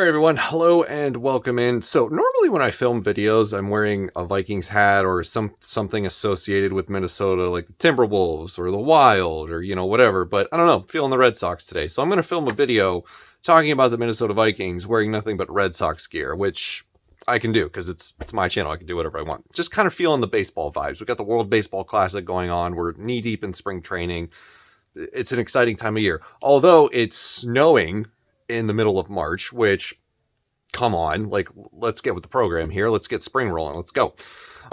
All right, everyone. Hello and welcome in. So normally when I film videos, I'm wearing a Vikings hat or something associated with Minnesota, like the Timberwolves or the Wild or whatever. But I don't know, I'm feeling the Red Sox today, so I'm going to film a video talking about the Minnesota Vikings wearing nothing but Red Sox gear, which I can do because it's my channel. I can do whatever I want. Just kind of feeling the baseball vibes. We've got the World Baseball Classic going on. We're knee deep in spring training. It's an exciting time of year, although it's snowing in the middle of March, which, come on, like, let's get with the program here. Let's get spring rolling. Let's go.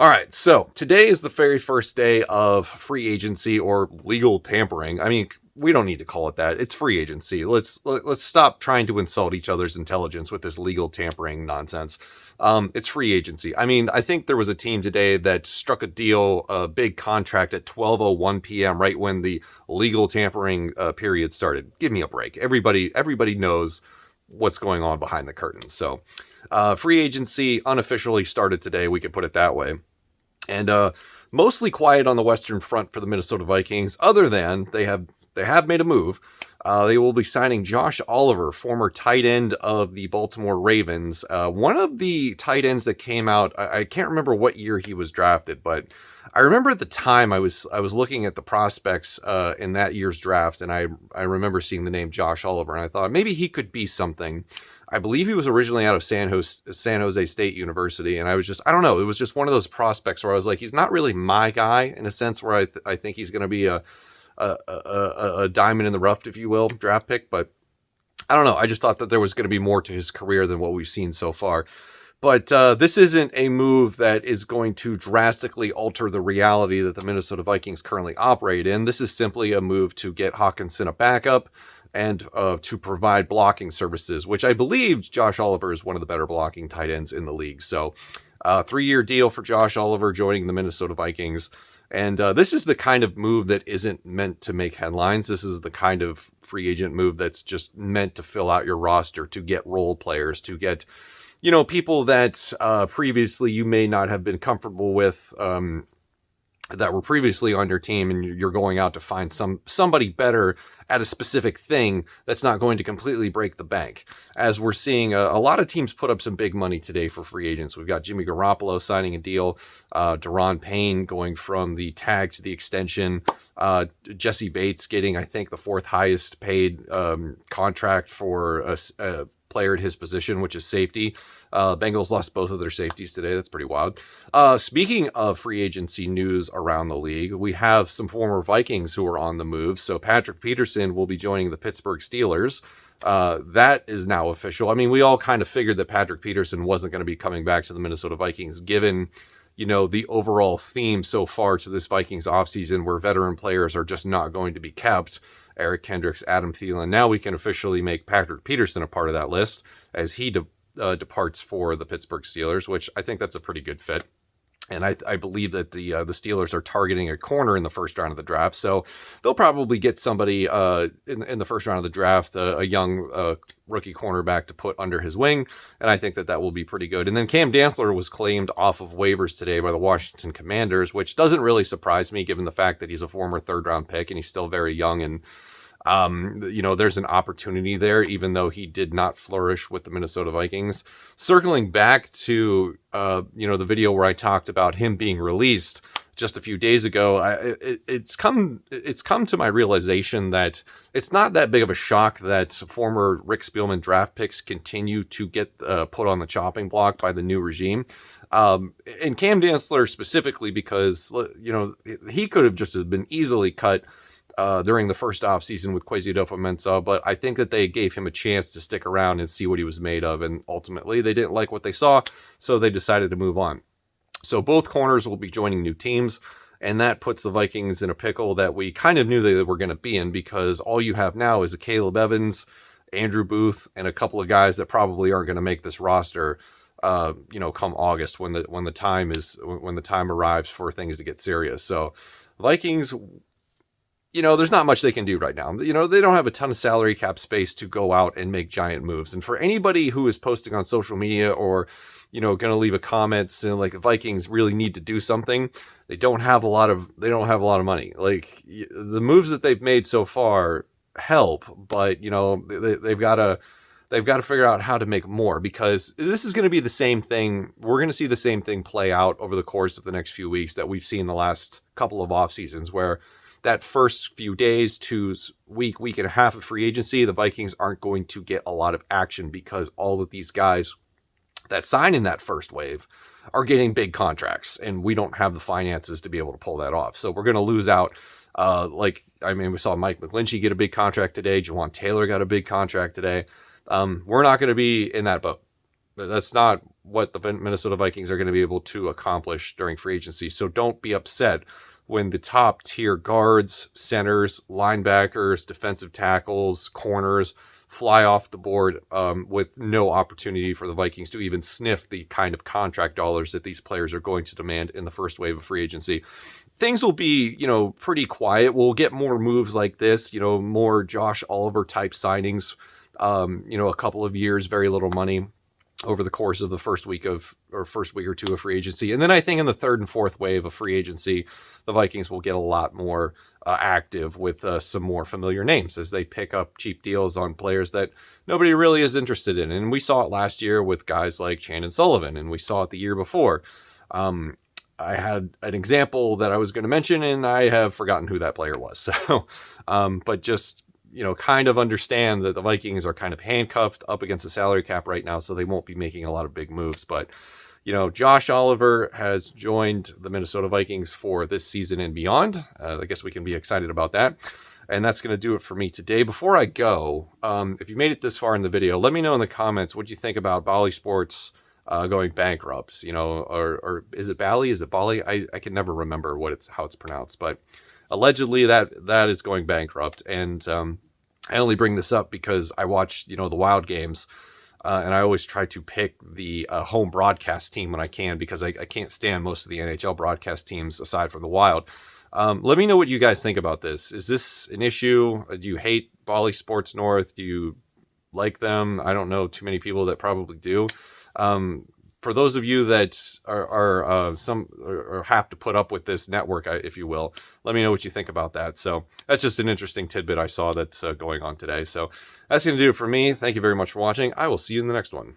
All right, so today is the very first day of free agency or legal tampering. I mean, we don't need to call it that. It's free agency. Let's stop trying to insult each other's intelligence with this legal tampering nonsense. It's free agency. I mean, I think there was a team today that struck a deal, a big contract at 12:01 p.m. right when the legal tampering period started. Give me a break. Everybody knows what's going on behind the curtains. So free agency unofficially started today. We could put it that way. And mostly quiet on the Western Front for the Minnesota Vikings, other than they have made a move. They will be signing Josh Oliver, former tight end of the Baltimore Ravens. One of the tight ends that came out, I can't remember what year he was drafted, but I remember at the time I was looking at the prospects in that year's draft, and I remember seeing the name Josh Oliver, and I thought maybe he could be something. I believe he was originally out of San Jose State University, and I don't know, it was just one of those prospects where I was like, he's not really my guy in a sense where I think he's going to be a diamond in the rough, if you will, draft pick, but I don't know. I just thought that there was going to be more to his career than what we've seen so far. But this isn't a move that is going to drastically alter the reality that the Minnesota Vikings currently operate in. This is simply a move to get Hawkinson a backup and to provide blocking services, which I believe Josh Oliver is one of the better blocking tight ends in the league. So 3-year deal for Josh Oliver joining the Minnesota Vikings. And this is the kind of move that isn't meant to make headlines. This is the kind of free agent move that's just meant to fill out your roster, to get role players, to get, people that previously you may not have been comfortable with, that were previously on your team, and you're going out to find somebody better at a specific thing that's not going to completely break the bank. As we're seeing a lot of teams put up some big money today for free agents. We've got Jimmy Garoppolo signing a deal, Daron Payne going from the tag to the extension, Jesse Bates getting, I think, the 4th highest paid contract for a player at his position, which is safety. Bengals lost both of their safeties today. That's pretty wild. Speaking of free agency news around the league, we have some former Vikings who are on the move. So Patrick Peterson will be joining the Pittsburgh Steelers. That is now official. I mean, we all kind of figured that Patrick Peterson wasn't going to be coming back to the Minnesota Vikings, given the overall theme so far to this Vikings offseason, where veteran players are just not going to be kept. Eric Kendricks, Adam Thielen. Now we can officially make Patrick Peterson a part of that list as he departs for the Pittsburgh Steelers, which I think that's a pretty good fit. And I believe that the Steelers are targeting a corner in the first round of the draft, so they'll probably get somebody in the first round of the draft, a young rookie cornerback to put under his wing, and I think that will be pretty good. And then Cam Dantzler was claimed off of waivers today by the Washington Commanders, which doesn't really surprise me given the fact that he's a former 3rd-round pick and he's still very young, and there's an opportunity there, even though he did not flourish with the Minnesota Vikings. Circling back to, the video where I talked about him being released just a few days ago, it's come to my realization that it's not that big of a shock that former Rick Spielman draft picks continue to get put on the chopping block by the new regime. And Cam Dantzler specifically, because, he could have just been easily cut during the first offseason with Kwesi Adofo-Mensah, but I think that they gave him a chance to stick around and see what he was made of, and ultimately they didn't like what they saw, so they decided to move on. So both corners will be joining new teams, and that puts the Vikings in a pickle that we kind of knew they were going to be in, because all you have now is a Caleb Evans, Andrew Booth, and a couple of guys that probably aren't going to make this roster come August when the time arrives for things to get serious. So Vikings, there's not much they can do right now. They don't have a ton of salary cap space to go out and make giant moves. And for anybody who is posting on social media or, going to leave a comment saying like the Vikings really need to do something, they don't have a lot of money. Like, the moves that they've made so far help, but they've got to they've got to figure out how to make more, because this is going to be the same thing. We're going to see the same thing play out over the course of the next few weeks that we've seen the last couple of off seasons, where that first few days to week and a half of free agency, the Vikings aren't going to get a lot of action because all of these guys that sign in that first wave are getting big contracts, and we don't have the finances to be able to pull that off. So we're going to lose out. We saw Mike McGlinchey get a big contract today. Jawan Taylor got a big contract today. We're not going to be in that boat. That's not what the Minnesota Vikings are going to be able to accomplish during free agency. So don't be upset when the top tier guards, centers, linebackers, defensive tackles, corners fly off the board with no opportunity for the Vikings to even sniff the kind of contract dollars that these players are going to demand in the first wave of free agency. Things will be, pretty quiet. We'll get more moves like this, more Josh Oliver type signings, a couple of years, very little money over the course of the first week or two of free agency. And then I think in the third and fourth wave of free agency, the Vikings will get a lot more active with some more familiar names as they pick up cheap deals on players that nobody really is interested in. And we saw it last year with guys like Chandon Sullivan, and we saw it the year before. I had an example that I was going to mention, and I have forgotten who that player was. So, but just, kind of understand that the Vikings are kind of handcuffed up against the salary cap right now, so they won't be making a lot of big moves. But, Josh Oliver has joined the Minnesota Vikings for this season and beyond. I guess we can be excited about that. And that's going to do it for me today. Before I go, if you made it this far in the video, let me know in the comments what you think about Bally Sports going bankrupt, or is it Bally? Is it Bali? I can never remember how it's pronounced, but allegedly that is going bankrupt. And I only bring this up because I watch, the Wild games, and I always try to pick the home broadcast team when I can, because I can't stand most of the NHL broadcast teams aside from the Wild. Let me know what you guys think about this. Is this an issue? Do you hate Bally Sports North? Do you like them? I don't know too many people that probably do. For those of you that are have to put up with this network, if you will, let me know what you think about that. So that's just an interesting tidbit I saw that's going on today. So that's going to do it for me. Thank you very much for watching. I will see you in the next one.